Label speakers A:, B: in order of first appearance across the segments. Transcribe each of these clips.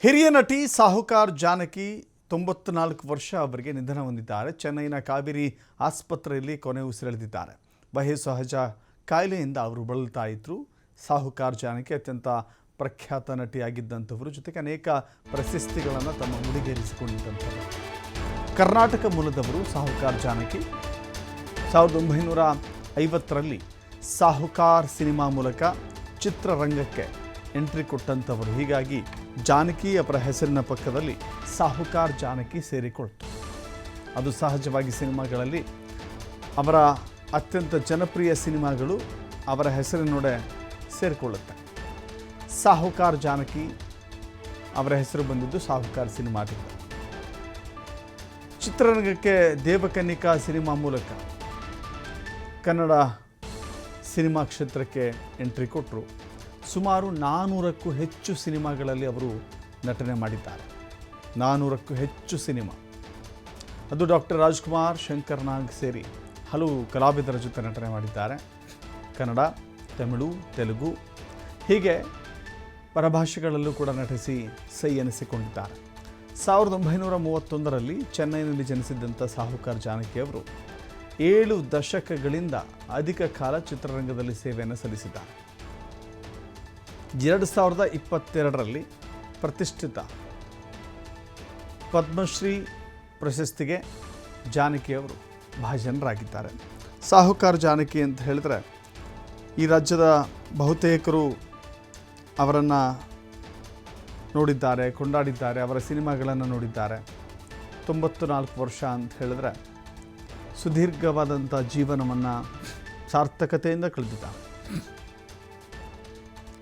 A: ಹಿರಿಯ ನಟಿ ಸಾಹುಕಾರ್ ಜಾನಕಿ 94 ವರ್ಷ ಅವರಿಗೆ ನಿಧನ ಹೊಂದಿದ್ದಾರೆ. ಚೆನ್ನೈನ ಕಾವೇರಿ ಆಸ್ಪತ್ರೆಯಲ್ಲಿ ಕೊನೆ ಉಸಿರೆಳೆದಿದ್ದಾರೆ. ವಯೋಸಹಜ ಕಾಯಿಲೆಯಿಂದ ಅವರು ಬಳಲ್ತಾ ಇದ್ರು. ಸಾಹುಕಾರ್ ಜಾನಕಿ ಅತ್ಯಂತ ಪ್ರಖ್ಯಾತ ನಟಿಯಾಗಿದ್ದಂಥವರು, ಜೊತೆಗೆ ಅನೇಕ ಪ್ರಶಸ್ತಿಗಳನ್ನು ತಮ್ಮ ಮುಡಿಗೇರಿಸಿಕೊಂಡಿದ್ದಂಥವರು. ಕರ್ನಾಟಕ ಮೂಲದವರು ಸಾಹುಕಾರ್ ಜಾನಕಿ 1950ರಲ್ಲಿ ಸಾಹುಕಾರ್ ಸಿನಿಮಾ ಮೂಲಕ ಚಿತ್ರರಂಗಕ್ಕೆ ಎಂಟ್ರಿ ಕೊಟ್ಟಂಥವರು. ಹೀಗಾಗಿ ಜಾನಕಿ ಅವರ ಹೆಸರಿನ ಪಕ್ಕದಲ್ಲಿ ಸಾಹುಕಾರ್ ಜಾನಕಿ ಸೇರಿಕೊಳ್ತು. ಅದು ಸಹಜವಾಗಿ ಸಿನಿಮಾಗಳಲ್ಲಿ ಅವರ ಅತ್ಯಂತ ಜನಪ್ರಿಯ ಸಿನಿಮಾಗಳು ಅವರ ಹೆಸರಿನೊಡೆ ಸೇರಿಕೊಳ್ಳುತ್ತೆ. ಸಾಹುಕಾರ್ ಜಾನಕಿ ಅವರ ಹೆಸರು ಬಂದಿದ್ದು ಸಾಹುಕಾರ್ ಸಿನಿಮಾದಿಂದ. ಚಿತ್ರರಂಗಕ್ಕೆ ದೇವಕನ್ನಿಕಾ ಸಿನಿಮಾ ಮೂಲಕ ಕನ್ನಡ ಸಿನಿಮಾ ಕ್ಷೇತ್ರಕ್ಕೆ ಎಂಟ್ರಿ ಕೊಟ್ಟರು. ಸುಮಾರು 400ಕ್ಕೂ ಹೆಚ್ಚು ಸಿನಿಮಾಗಳಲ್ಲಿ ಅವರು ನಟನೆ ಮಾಡಿದ್ದಾರೆ. 400ಕ್ಕೂ ಹೆಚ್ಚು ಸಿನಿಮಾ. ಅದು ಡಾಕ್ಟರ್ ರಾಜ್ಕುಮಾರ್, ಶಂಕರ್ ನಾಗ್ ಸೇರಿ ಹಲವು ಕಲಾವಿದರ ಜೊತೆ ನಟನೆ ಮಾಡಿದ್ದಾರೆ. ಕನ್ನಡ, ತಮಿಳು, ತೆಲುಗು ಹೀಗೆ ಪರಭಾಷೆಗಳಲ್ಲೂ ಕೂಡ ನಟಿಸಿ ಸೈ ಎನಿಸಿಕೊಂಡಿದ್ದಾರೆ. 1931ರಲ್ಲಿ ಚೆನ್ನೈನಲ್ಲಿ ಜನಿಸಿದ್ದಂಥ ಸಾಹುಕಾರ್ ಜಾನಕಿ ಅವರು 7 ದಶಕಗಳಿಂದ ಅಧಿಕ ಕಾಲ ಚಿತ್ರರಂಗದಲ್ಲಿ ಸೇವೆಯನ್ನು ಸಲ್ಲಿಸಿದ್ದಾರೆ. 2022ರಲ್ಲಿ ಪ್ರತಿಷ್ಠಿತ ಪದ್ಮಶ್ರೀ ಪ್ರಶಸ್ತಿಗೆ ಜಾನಕಿಯವರು ಭಾಜನರಾಗಿದ್ದಾರೆ. ಸಾಹುಕಾರ್ ಜಾನಕಿ ಅಂತ ಹೇಳಿದ್ರೆ ಈ ರಾಜ್ಯದ ಬಹುತೇಕರು ಅವರನ್ನು ನೋಡಿದ್ದಾರೆ, ಕೊಂಡಾಡಿದ್ದಾರೆ, ಅವರ ಸಿನಿಮಾಗಳನ್ನು ನೋಡಿದ್ದಾರೆ. 94 ವರ್ಷ ಅಂತ ಹೇಳಿದ್ರೆ ಸುದೀರ್ಘವಾದಂಥ ಜೀವನವನ್ನು ಸಾರ್ಥಕತೆಯಿಂದ ಕಳೆದಿದ್ದಾರೆ.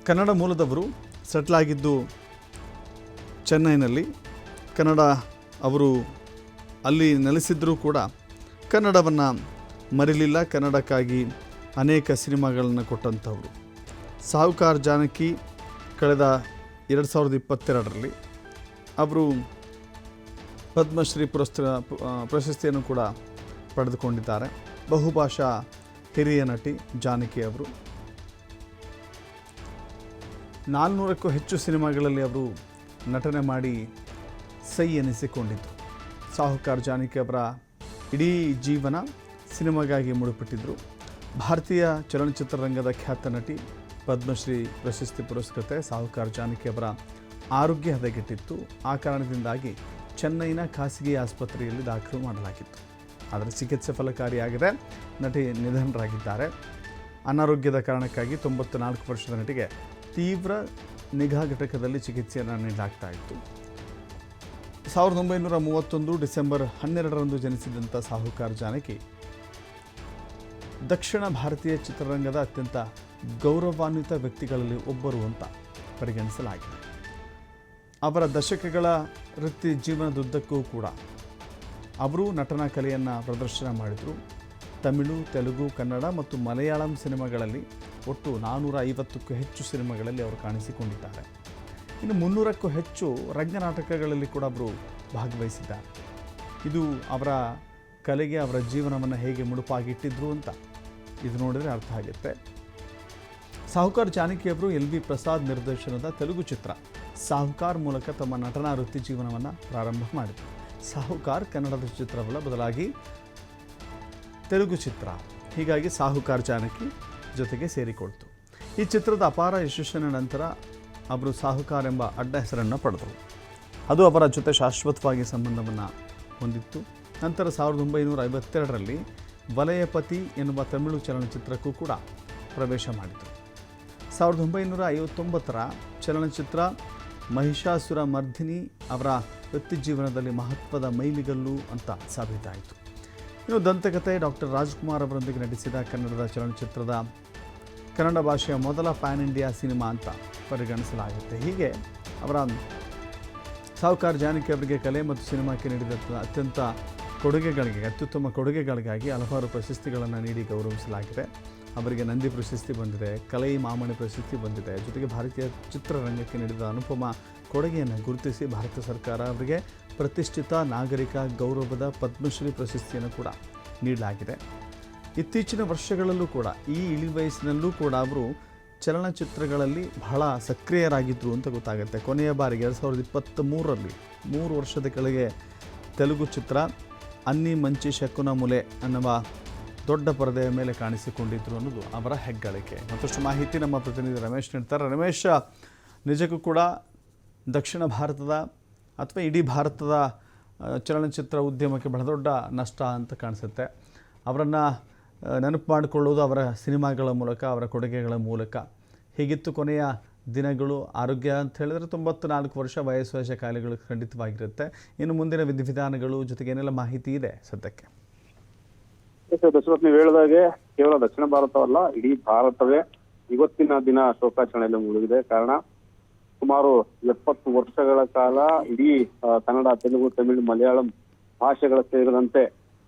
A: ಕನ್ನಡ ಮೂಲದವರು, ಸೆಟ್ಲ್ ಆಗಿದ್ದು ಚೆನ್ನೈನಲ್ಲಿ. ಕನ್ನಡ ಅವರು ಅಲ್ಲಿ ನೆಲೆಸಿದ್ರೂ ಕೂಡ ಕನ್ನಡವನ್ನು ಮರಿಲಿಲ್ಲ. ಕನ್ನಡಕ್ಕಾಗಿ ಅನೇಕ ಸಿನಿಮಾಗಳನ್ನು ಕೊಟ್ಟಂಥವರು. ಸಾಹುಕಾರ್ ಜಾನಕಿ ಕಳೆದ 2022ರಲ್ಲಿ ಅವರು ಪದ್ಮಶ್ರೀ ಪ್ರಶಸ್ತಿಯನ್ನು ಕೂಡ ಪಡೆದುಕೊಂಡಿದ್ದಾರೆ. ಬಹುಭಾಷಾ ಹಿರಿಯ ನಟಿ ಜಾನಕಿ ಅವರು 400ಕ್ಕೂ ಹೆಚ್ಚು ಸಿನಿಮಾಗಳಲ್ಲಿ ಅವರು ನಟನೆ ಮಾಡಿ ಸೈ ಎನಿಸಿಕೊಂಡಿದ್ದರು. ಸಾಹುಕಾರ್ ಜಾನಕಿ ಅವರ ಇಡೀ ಜೀವನ ಸಿನಿಮಾಗಾಗಿ ಮುಡುಪಿಟ್ಟಿದ್ದರು. ಭಾರತೀಯ ಚಲನಚಿತ್ರರಂಗದ ಖ್ಯಾತ ನಟಿ, ಪದ್ಮಶ್ರೀ ಪ್ರಶಸ್ತಿ ಪುರಸ್ಕೃತೆ ಸಾಹುಕಾರ್ ಜಾನಕಿ ಅವರ ಆರೋಗ್ಯ ಹದಗೆಟ್ಟಿತ್ತು. ಆ ಕಾರಣದಿಂದಾಗಿ ಚೆನ್ನೈನ ಖಾಸಗಿ ಆಸ್ಪತ್ರೆಯಲ್ಲಿ ದಾಖಲು ಮಾಡಲಾಗಿತ್ತು. ಆದರೆ ಚಿಕಿತ್ಸೆ ಫಲಕಾರಿಯಾಗದೆ ನಟಿ ನಿಧನರಾಗಿದ್ದಾರೆ. ಅನಾರೋಗ್ಯದ ಕಾರಣಕ್ಕಾಗಿ 94 ವರ್ಷದ ನಟಿಗೆ ತೀವ್ರ ನಿಗಾ ಘಟಕದಲ್ಲಿ ಚಿಕಿತ್ಸೆಯನ್ನು ನೀಡಲಾಗ್ತಾ ಇತ್ತು. 1931 ಡಿಸೆಂಬರ್ 12ರಂದು ಜನಿಸಿದಂಥ ಸಾಹುಕಾರ್ ಜಾನಕಿ ದಕ್ಷಿಣ ಭಾರತೀಯ ಚಿತ್ರರಂಗದ ಅತ್ಯಂತ ಗೌರವಾನ್ವಿತ ವ್ಯಕ್ತಿಗಳಲ್ಲಿ ಒಬ್ಬರು ಅಂತ ಪರಿಗಣಿಸಲಾಗಿದೆ. ಅವರ ದಶಕಗಳ ವೃತ್ತಿ ಜೀವನದುದ್ದಕ್ಕೂ ಕೂಡ ಅವರು ನಟನಾ ಕಲೆಯನ್ನು ಪ್ರದರ್ಶನ ಮಾಡಿದರು. ತಮಿಳು, ತೆಲುಗು, ಕನ್ನಡ ಮತ್ತು ಮಲಯಾಳಂ ಸಿನಿಮಾಗಳಲ್ಲಿ ಒಟ್ಟು 450ಕ್ಕೂ ಹೆಚ್ಚು ಸಿನಿಮಾಗಳಲ್ಲಿ ಅವರು ಕಾಣಿಸಿಕೊಂಡಿದ್ದಾರೆ. ಇನ್ನು 300ಕ್ಕೂ ಹೆಚ್ಚು ರಂಗನಾಟಕಗಳಲ್ಲಿ ಕೂಡ ಅವರು ಭಾಗವಹಿಸಿದ್ದಾರೆ. ಇದು ಅವರ ಕಲೆಗೆ, ಅವರ ಜೀವನವನ್ನು ಹೇಗೆ ಮುಡುಪಾಗಿಟ್ಟಿದ್ರು ಅಂತ ಇದು ನೋಡಿದರೆ ಅರ್ಥ ಆಗುತ್ತೆ. ಸಾಹುಕಾರ್ ಜಾನಕಿಯವರು LV ಪ್ರಸಾದ್ ನಿರ್ದೇಶನದ ತೆಲುಗು ಚಿತ್ರ ಸಾಹುಕಾರ್ ಮೂಲಕ ತಮ್ಮ ನಟನಾ ವೃತ್ತಿ ಜೀವನವನ್ನು ಪ್ರಾರಂಭ ಮಾಡಿದರು. ಸಾಹುಕಾರ್ ಕನ್ನಡದ ಚಿತ್ರವಲ್ಲ, ಬದಲಾಗಿ ತೆಲುಗು ಚಿತ್ರ. ಹೀಗಾಗಿ ಸಾಹುಕಾರ್ ಜಾನಕಿ ಜೊತೆಗೆ ಸೇರಿಕೊಳ್ತು. ಈ ಚಿತ್ರದ ಅಪಾರ ಯಶಸ್ಸಿನ ನಂತರ ಅವರು ಸಾಹುಕಾರ್ ಎಂಬ ಅಡ್ಡ ಹೆಸರನ್ನು ಪಡೆದರು. ಅದು ಅವರ ಜೊತೆ ಶಾಶ್ವತವಾಗಿ ಸಂಬಂಧವನ್ನು ಹೊಂದಿತ್ತು. ನಂತರ 1952ರಲ್ಲಿ ವಲಯಪತಿ ಎನ್ನುವ ತಮಿಳು ಚಲನಚಿತ್ರಕ್ಕೂ ಕೂಡ ಪ್ರವೇಶ ಮಾಡಿದರು. 1959ರ ಚಲನಚಿತ್ರ ಮಹಿಷಾಸುರ ಮರ್ದಿನಿ ಅವರ ವೃತ್ತಿ ಜೀವನದಲ್ಲಿ ಮಹತ್ವದ ಮೈಲಿಗಲ್ಲು ಅಂತ ಸಾಬೀತಾಯಿತು. ಇನ್ನು ದಂತಕಥೆ ಡಾಕ್ಟರ್ ರಾಜ್ಕುಮಾರ್ ಅವರೊಂದಿಗೆ ನಟಿಸಿದ ಕನ್ನಡದ ಚಲನಚಿತ್ರದ ಕನ್ನಡ ಭಾಷೆಯ ಮೊದಲ ಪ್ಯಾನ್ ಇಂಡಿಯಾ ಸಿನಿಮಾ ಅಂತ ಪರಿಗಣಿಸಲಾಗುತ್ತೆ. ಹೀಗೆ ಅವರ ಸಾಹುಕಾರ್ ಜಾನಕಿ ಅವರಿಗೆ ಕಲೆ ಮತ್ತು ಸಿನಿಮಾಕ್ಕೆ ನೀಡಿದ ಅತ್ಯುತ್ತಮ ಕೊಡುಗೆಗಳಿಗಾಗಿ ಹಲವಾರು ಪ್ರಶಸ್ತಿಗಳನ್ನು ನೀಡಿ ಗೌರವಿಸಲಾಗಿದೆ. ಅವರಿಗೆ ನಂದಿ ಪ್ರಶಸ್ತಿ ಬಂದಿದೆ, ಕಲೈ ಮಾಮಣಿ ಪ್ರಶಸ್ತಿ ಬಂದಿದೆ. ಜೊತೆಗೆ ಭಾರತೀಯ ಚಿತ್ರರಂಗಕ್ಕೆ ನೀಡಿದ ಅನುಪಮ ಕೊಡುಗೆಯನ್ನು ಗುರುತಿಸಿ ಭಾರತ ಸರ್ಕಾರ ಅವರಿಗೆ ಪ್ರತಿಷ್ಠಿತ ನಾಗರಿಕ ಗೌರವದ ಪದ್ಮಶ್ರೀ ಪ್ರಶಸ್ತಿಯನ್ನು ಕೂಡ ನೀಡಲಾಗಿದೆ. ಇತ್ತೀಚಿನ ವರ್ಷಗಳಲ್ಲೂ ಕೂಡ ಈ ಇಳಿ ವಯಸ್ಸಿನಲ್ಲೂ ಕೂಡ ಅವರು ಚಲನಚಿತ್ರಗಳಲ್ಲಿ ಬಹಳ ಸಕ್ರಿಯರಾಗಿದ್ದರು ಅಂತ ಗೊತ್ತಾಗುತ್ತೆ. ಕೊನೆಯ ಬಾರಿಗೆ 2023ರಲ್ಲಿ 3 ವರ್ಷದ ಕೆಳಗೆ ತೆಲುಗು ಚಿತ್ರ ಅನ್ನಿ ಮಂಚಿ ಶಕುನ ಮುಲೆ ಅನ್ನುವ ದೊಡ್ಡ ಪರದೆಯ ಮೇಲೆ ಕಾಣಿಸಿಕೊಂಡಿದ್ರು ಅನ್ನೋದು ಅವರ ಹೆಗ್ಗಳಿಕೆ. ಮತ್ತಷ್ಟು ಮಾಹಿತಿ ನಮ್ಮ ಪ್ರತಿನಿಧಿ ರಮೇಶ್ ನೀಡ್ತಾರೆ. ರಮೇಶ್, ನಿಜಕ್ಕೂ ಕೂಡ ದಕ್ಷಿಣ ಭಾರತದ ಅಥವಾ ಇಡೀ ಭಾರತದ ಚಲನಚಿತ್ರ ಉದ್ಯಮಕ್ಕೆ ಬಹಳ ದೊಡ್ಡ ನಷ್ಟ ಅಂತ ಕಾಣಿಸುತ್ತೆ. ಅವರನ್ನು ನೆನಪು ಮಾಡಿಕೊಳ್ಳುವುದು ಅವರ ಸಿನಿಮಾಗಳ ಮೂಲಕ, ಅವರ ಕೊಡುಗೆಗಳ ಮೂಲಕ. ಹೀಗಿತ್ತು ಕೊನೆಯ ದಿನಗಳು. ಆರೋಗ್ಯ ಅಂತ ಹೇಳಿದ್ರೆ 94 ವರ್ಷ ವಯಸ್ಸು ಕಾಯಿಲೆಗಳು ಖಂಡಿತವಾಗಿರುತ್ತೆ. ಇನ್ನು ಮುಂದಿನ ವಿಧಿವಿಧಾನಗಳು ಜೊತೆಗೆ ಏನೆಲ್ಲ ಮಾಹಿತಿ ಇದೆ ಸದ್ಯಕ್ಕೆ?
B: ದಶರಥ್, ನೀವು ಹೇಳಿದಾಗೆ ಕೇವಲ ದಕ್ಷಿಣ ಭಾರತವಲ್ಲ, ಇಡೀ ಭಾರತವೇ ಇವತ್ತಿನ ದಿನ ಶೋಕಾಚರಣೆಯಲ್ಲಿ ಮುಳುಗಿದೆ. ಕಾರಣ, ಸುಮಾರು 70 ವರ್ಷಗಳ ಕಾಲ ಇಡೀ ಕನ್ನಡ, ತೆಲುಗು, ತಮಿಳು, ಮಲಯಾಳಂ ಭಾಷೆಗಳ ಸೇರಿದಂತೆ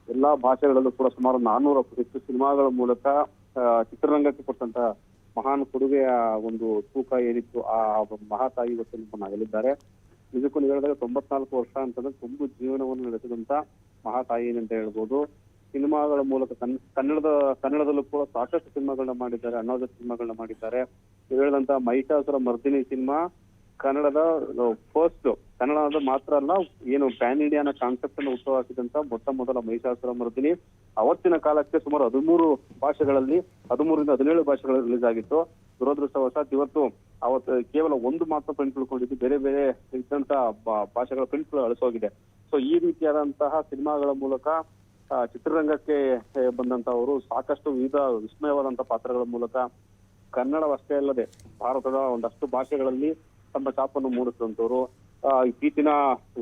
B: ಎಲ್ಲಾ ಭಾಷೆಗಳಲ್ಲೂ ಕೂಡ ಸುಮಾರು 400ಕ್ಕೂ ಹೆಚ್ಚು ಸಿನಿಮಾಗಳ ಮೂಲಕ ಚಿತ್ರರಂಗಕ್ಕೆ ಕೊಟ್ಟಂತ ಮಹಾನ್ ಕೊಡುಗೆಯ ಒಂದು ತೂಕ ಏನಿತ್ತು, ಆ ಮಹಾತಾಯಿ ಇವತ್ತು ನಮ್ಮನ್ನಾಗಲಿದ್ದಾರೆ. ನಿಜಕ್ಕೂ ನೀವು ಹೇಳಿದಾಗ 94 ವರ್ಷ ಅಂತಂದ್ರೆ ತುಂಬು ಜೀವನವನ್ನು ನಡೆಸಿದಂತ ಮಹಾತಾಯಿ ಅಂತ ಹೇಳ್ಬೋದು. ಸಿನಿಮಾಗಳ ಮೂಲಕ ಕನ್ನಡದಲ್ಲೂ ಕೂಡ ಸಾಕಷ್ಟು ಸಿನಿಮಾಗಳನ್ನ ಮಾಡಿದ್ದಾರೆ, ಅಣ್ಣಾವ್ರ ಸಿನಿಮಾಗಳನ್ನ ಮಾಡಿದ್ದಾರೆ. ನೀವು ಹೇಳಿದಂತ ಮಹಿಷಾಸುರ ಮರ್ದಿನಿ ಸಿನಿಮಾ ಕನ್ನಡದ ಫಸ್ಟ್, ಕನ್ನಡದ ಮಾತ್ರ ಅಲ್ಲ, ಏನು ಪ್ಯಾನ್ ಇಂಡಿಯಾನ ಕಾನ್ಸೆಪ್ಟ್ ಅನ್ನು ಹುಟ್ಟು ಹಾಕಿದಂತ ಮೊದಲ ಮಹಿಷಾಸುರ ಮರ್ದಿನಿ ಅವತ್ತಿನ ಕಾಲಕ್ಕೆ ಸುಮಾರು 13 ಭಾಷೆಗಳಲ್ಲಿ 13ರಿಂದ 17 ಭಾಷೆಗಳಲ್ಲಿ ರಿಲೀಸ್ ಆಗಿತ್ತು. ದುರದೃಷ್ಟವಶಾತ್ ಇವತ್ತು ಅವತ್ತು ಕೇವಲ ಒಂದು ಮಾತ್ರ ಪ್ರಿಂಟ್ ಉಳ್ಕೊಂಡಿದ್ದು, ಬೇರೆ ಬೇರೆ ಇದ್ದಂತ ಭಾಷೆಗಳ ಪ್ರಿಂಟ್ಗಳು ಅಳಿಸೋಗಿದೆ. ಸೊ ಈ ರೀತಿಯಾದಂತಹ ಸಿನಿಮಾಗಳ ಮೂಲಕ ಚಿತ್ರರಂಗಕ್ಕೆ ಬಂದಂತವರು ಸಾಕಷ್ಟು ವಿವಿಧ ವಿಸ್ಮಯವಾದಂತಹ ಪಾತ್ರಗಳ ಮೂಲಕ ಕನ್ನಡವಷ್ಟೇ ಅಲ್ಲದೆ ಭಾರತದ ಒಂದಷ್ಟು ಭಾಷೆಗಳಲ್ಲಿ ತಮ್ಮ ಛಾಪನ್ನು ಮೂಡಿಸಿದಂತವರು. ಇತ್ತೀಚಿನ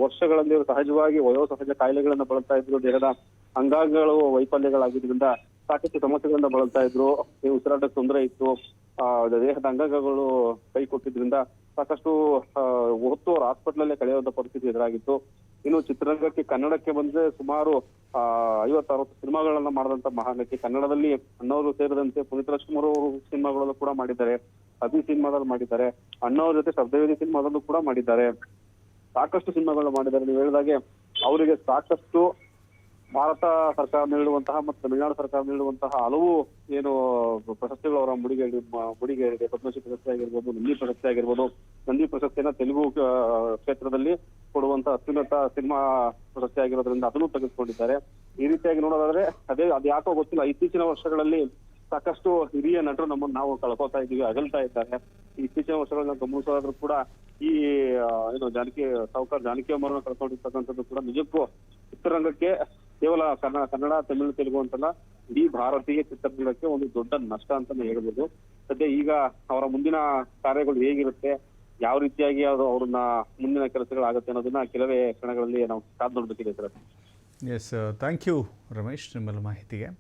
B: ವರ್ಷಗಳಲ್ಲಿ ಸಹಜವಾಗಿ ವಯೋಸಹಜ ಕಾಯಿಲೆಗಳನ್ನ ಬಳಲ್ತಾ ಇದ್ರು, ದೇಹದ ಅಂಗಾಂಗಗಳು ವೈಫಲ್ಯಗಳಾಗಿದ್ದರಿಂದ ಸಾಕಷ್ಟು ಸಮಸ್ಯೆಗಳನ್ನ ಬಳಲ್ತಾ ಇದ್ರು, ಉಸಿರಾಟಕ್ಕೆ ತೊಂದರೆ ಇತ್ತು, ದೇಹದ ಅಂಗಾಂಗಗಳು ಕೈ ಕೊಟ್ಟಿದ್ರಿಂದ ಸಾಕಷ್ಟು ಹೊತ್ತು ಅವ್ರ ಹಾಸ್ಪಿಟಲ್ ಕಳೆಯುವಂತ ಪರಿಸ್ಥಿತಿ ಎದುರಾಗಿತ್ತು. ಇನ್ನು ಚಿತ್ರರಂಗಕ್ಕೆ ಕನ್ನಡಕ್ಕೆ ಬಂದ್ರೆ ಸುಮಾರು 50-60 ಸಿನಿಮಾಗಳನ್ನ ಮಾಡಿದಂತ ಮಹಾನಟಿ, ಕನ್ನಡದಲ್ಲಿ ಅಣ್ಣವರು ಸೇರಿದಂತೆ ಪುನೀತ್ ರಾಜ್ಕುಮಾರ್ ಅವರು ಸಿನಿಮಾಗಳಲ್ಲೂ ಕೂಡ ಮಾಡಿದ್ದಾರೆ, ಅಭಿ ಸಿನಿಮಾದಲ್ಲಿ ಮಾಡಿದ್ದಾರೆ, ಅಣ್ಣವ್ರ ಜೊತೆ ಶಬ್ದವೇದಿ ಸಿನಿಮಾದಲ್ಲೂ ಕೂಡ ಮಾಡಿದ್ದಾರೆ, ಸಾಕಷ್ಟು ಸಿನಿಮಾಗಳನ್ನ ಮಾಡಿದ್ದಾರೆ. ನೀವು ಹೇಳಿದಾಗೆ ಅವರಿಗೆ ಸಾಕಷ್ಟು ಭಾರತ ಸರ್ಕಾರ ನೀಡುವಂತಹ ಮತ್ತು ತಮಿಳುನಾಡು ಸರ್ಕಾರ ನೀಡುವಂತಹ ಹಲವು ಏನು ಪ್ರಶಸ್ತಿಗಳು ಅವರ ಮುಡಿಗೆ ಇದೆ. ಪದ್ಮಶ್ರೀ ಪ್ರಶಸ್ತಿ ಆಗಿರ್ಬೋದು, ನಂದಿ ಪ್ರಶಸ್ತಿ ಆಗಿರ್ಬೋದು. ನಂದಿ ಪ್ರಶಸ್ತಿಯನ್ನ ತೆಲುಗು ಕ್ಷೇತ್ರದಲ್ಲಿ ಕೊಡುವಂತ ಅತ್ಯುನ್ನತ ಸಿನಿಮಾ ಪ್ರಶಸ್ತಿ ಆಗಿರೋದ್ರಿಂದ ಅದನ್ನು ತೆಗೆದುಕೊಂಡಿದ್ದಾರೆ. ಈ ರೀತಿಯಾಗಿ ನೋಡೋದಾದ್ರೆ ಅದು ಯಾಕೋ ಗೊತ್ತಿಲ್ಲ, ಇತ್ತೀಚಿನ ವರ್ಷಗಳಲ್ಲಿ ಸಾಕಷ್ಟು ಹಿರಿಯ ನಟರು ನಮ್ಮನ್ನು ನಾವು ಕಳ್ಕೊತಾ ಇದ್ದೀವಿ, ಅಗಲ್ತಾ ಇದ್ದಾರೆ. ಇತ್ತೀಚಿನ ವರ್ಷಗಳನ್ನ ಗಮನಿಸೋದಾದ್ರೂ ಕೂಡ ಈ ಏನು ಸಾವುಕಾರ ಜಾನಕಿ ಅಮ್ಮರನ್ನ ಕಳ್ಕೊಂಡಿರ್ತಕ್ಕಂಥದ್ದು ಕೂಡ ನಿಜಕ್ಕೂ ಚಿತ್ರರಂಗಕ್ಕೆ ಕೇವಲ ಕನ್ನಡ, ತಮಿಳು, ತೆಲುಗು ಅಂತಲ್ಲ, ಇಡೀ ಭಾರತೀಯ ಚಿತ್ರರಂಗಕ್ಕೆ ಒಂದು ದೊಡ್ಡ ನಷ್ಟ ಅಂತಾನೆ ಹೇಳ್ಬೋದು. ಸದ್ಯ ಈಗ ಅವರ ಮುಂದಿನ ಕಾರ್ಯಗಳು ಹೇಗಿರುತ್ತೆ, ಯಾವ ರೀತಿಯಾಗಿ ಅವ್ರನ್ನ ಮುಂದಿನ ಕೆಲಸಗಳಾಗುತ್ತೆ ಅನ್ನೋದನ್ನ ಕೆಲವೇ ಕ್ಷಣಗಳಲ್ಲಿ ನಾವು ಕಾದು ನೋಡ್ಬೇಕಿದೆ sir.
A: Yes, thank you Ramesh ನಿಮ್ಮೆಲ್ಲ ಮಾಹಿತಿಗೆ.